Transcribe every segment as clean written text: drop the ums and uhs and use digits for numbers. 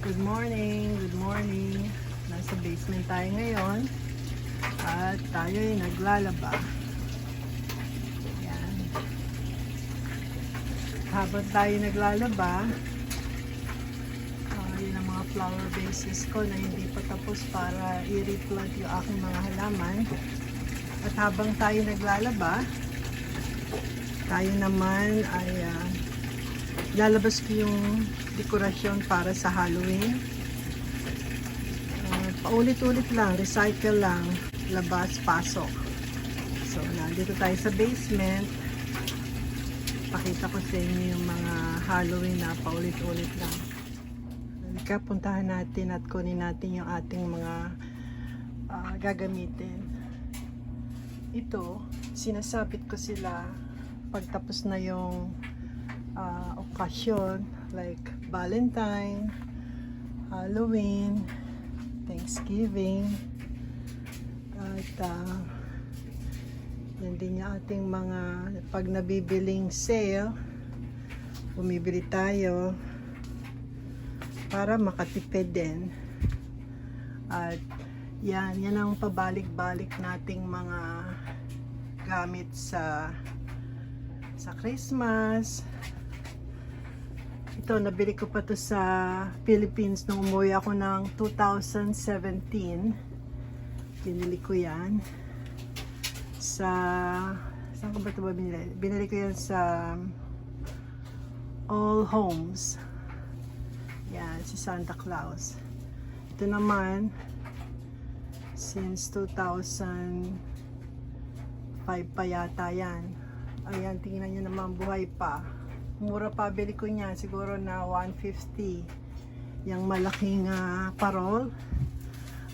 Good morning, good morning. Nasa basement tayo ngayon at tayo'y naglalaba. Yan. Habang tayo naglalaba, yun ang mga flower vases ko na hindi pa tapos para i-replant yung aking mga halaman. At habang tayo naglalaba, tayo naman ay lalabas ko yung dekorasyon para sa Halloween. Paulit-ulit lang, recycle lang, labas, pasok. So, nandito tayo sa basement. Pakita ko sa inyo yung mga Halloween na paulit-ulit lang. Halika, puntahan natin at kunin natin yung ating mga gagamitin. Ito, sinasabit ko sila pagtapos na yung okasyon like Valentine, Halloween, Thanksgiving, at yan din yung ating mga pag nabibiling sale, bumibili tayo para makatipid din. At yan ang pabalik-balik nating mga gamit sa Christmas. Ito, nabili ko pa to sa Philippines nung umuwi ako ng 2017. Binili ko yan saan ko ba ito binili? Binili ko yan sa All Homes. Yan, si Santa Claus. Ito naman since 2005 pa yata yan. Ayan, tingnan nyo naman, buhay pa. Mura pa, bili ko niya, siguro na 150. Yung malaking parol.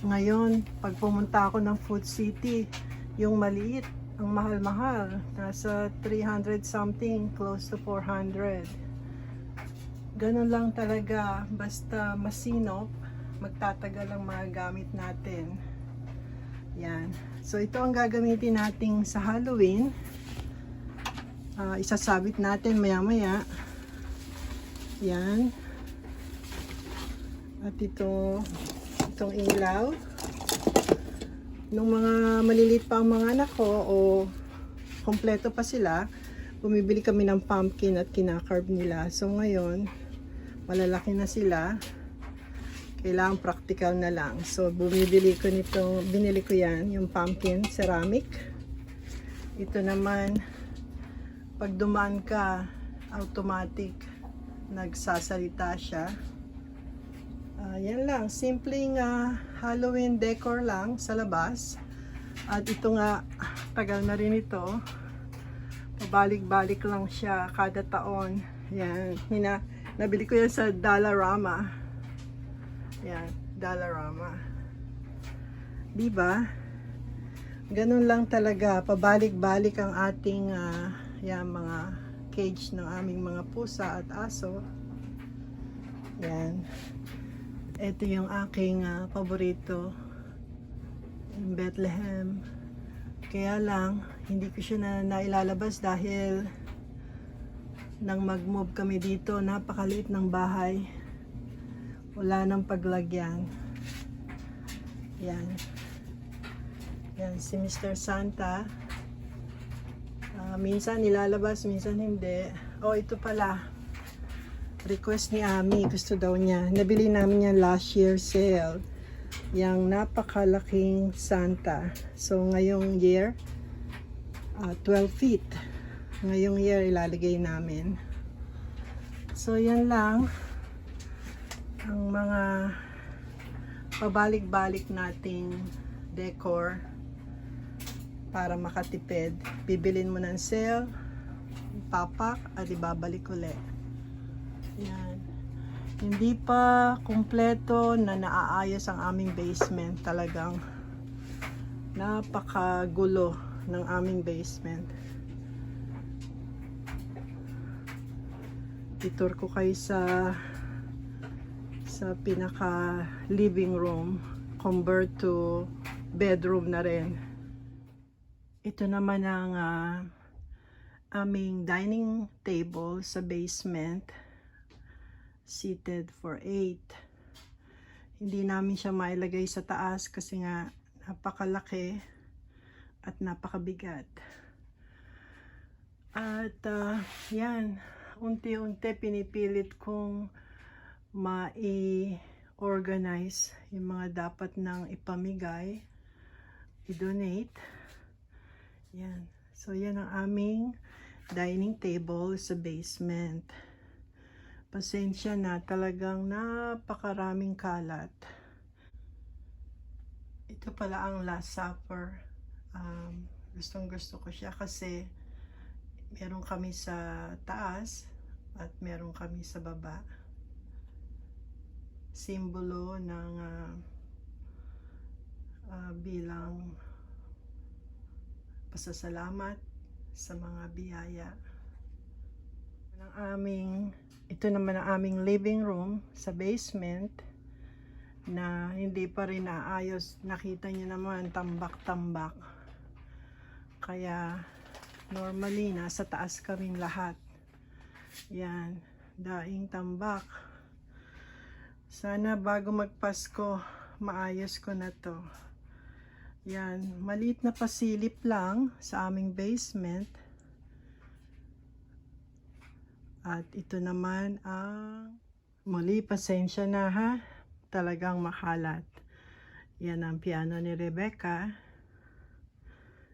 Ngayon, pag pumunta ako ng Food City, yung maliit, ang mahal-mahal. Nasa 300 something, close to 400. Ganun lang talaga, basta masinop, magtatagal ang mga gamit natin. Yan. So, ito ang gagamitin natin sa Halloween. Isasabit natin maya-maya. Yan. At itong ilaw. Nung mga maliliit pa ang mga anak ko o kompleto pa sila, bumibili kami ng pumpkin at kinakarve nila. So ngayon, malalaki na sila. Kailangan practical na lang. So binili ko yan, yung pumpkin ceramic. Ito naman, pag dumaan ka, automatic nagsasalita siya. Yan lang, simpleng Halloween decor lang sa labas. At ito nga, tagal na rin ito. Pabalik-balik lang siya kada taon. Yan, nabili ko yan sa Dollarama. Yan, Dollarama. Diba? Ganun lang talaga, pabalik-balik ang ating yan, mga cage ng aming mga pusa at aso. Yan. Ito yung aking paborito, yung Bethlehem. Kaya lang, hindi ko siya nailalabas dahil nang mag-move kami dito, napakaliit ng bahay. Wala nang paglagyan. Yan. Yan, si Mr. Santa. Minsan nilalabas, minsan hindi. Oh, ito pala. Request ni Ami, gusto daw niya. Nabili namin yan last year sale. Yang napakalaking Santa. So, ngayong year, 12 feet. Ngayong year, ilalagay namin. So, yan lang. Ang mga pabalik-balik nating decor para makatipid. Bibilin mo ng sale, papak, at ibabalik ulit. Yan. Hindi pa kumpleto na naaayos ang aming basement. Talagang napakagulo ng aming basement. Itour ko kayo sa pinaka living room, convert to bedroom na rin. Ito naman ang aming dining table sa basement, seated for 8. hindi namin siya mailagay sa taas kasi nga napakalaki at napakabigat. At yan, unti-unti pinipilit kong organize yung mga dapat nang ipamigay, i-donate. Yan. So yan ang aming dining table sa basement. Pasensya na, talagang napakaraming kalat. Ito pala ang Last Supper. Gustong gusto ko siya kasi meron kami sa taas at meron kami sa baba. Simbolo ng bilang pasasalamat sa mga biyaya. Ito naman ang aming living room sa basement na hindi pa rin naayos. Nakita niyo naman, tambak-tambak. Kaya normally nasa taas kaming lahat. Yan, daing tambak. Sana bago magpasko maayos ko na to. Yan, maliit na pasilip lang sa aming basement. At ito naman ang muli, pasensya na ha, talagang makalat. Yan ang piano ni Rebecca.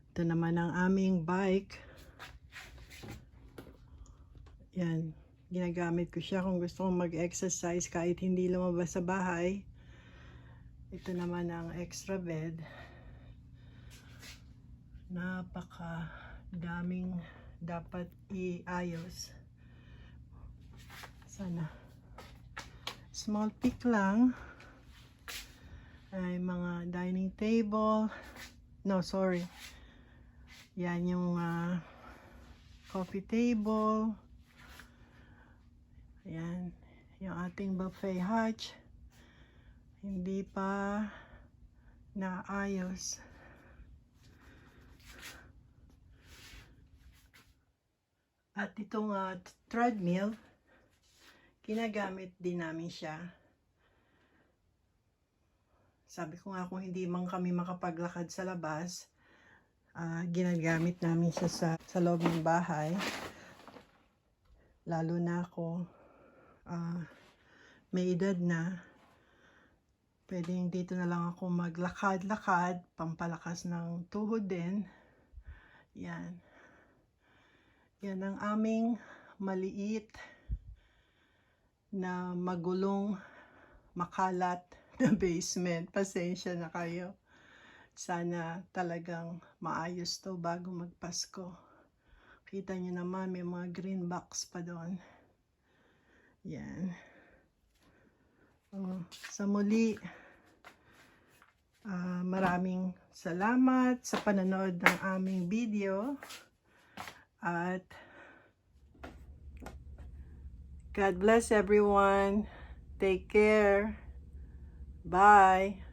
Ito naman ang aming bike. Yan, ginagamit ko siya kung gusto kong mag-exercise kahit hindi lumabas sa bahay. Ito naman ang extra bed. Napaka daming dapat iayos. Sana small peak lang ay mga dining table, no sorry, yan yung coffee table, yan yung ating buffet hatch, hindi pa naayos. At itong treadmill, ginagamit din namin siya. Sabi ko nga kung hindi man kami makapaglakad sa labas, ginagamit namin siya sa loob ng bahay. Lalo na ako, may edad na, pwedeng dito na lang ako maglakad-lakad, pampalakas ng tuhod din. Yan. Yan ang aming maliit na magulong, makalat na basement. Pasensya na kayo. Sana talagang maayos to bago magpasko. Kita nyo naman, may mga green box pa doon. Yan. Sa muli, maraming salamat sa panonood ng aming video. At God bless everyone. Take care. Bye.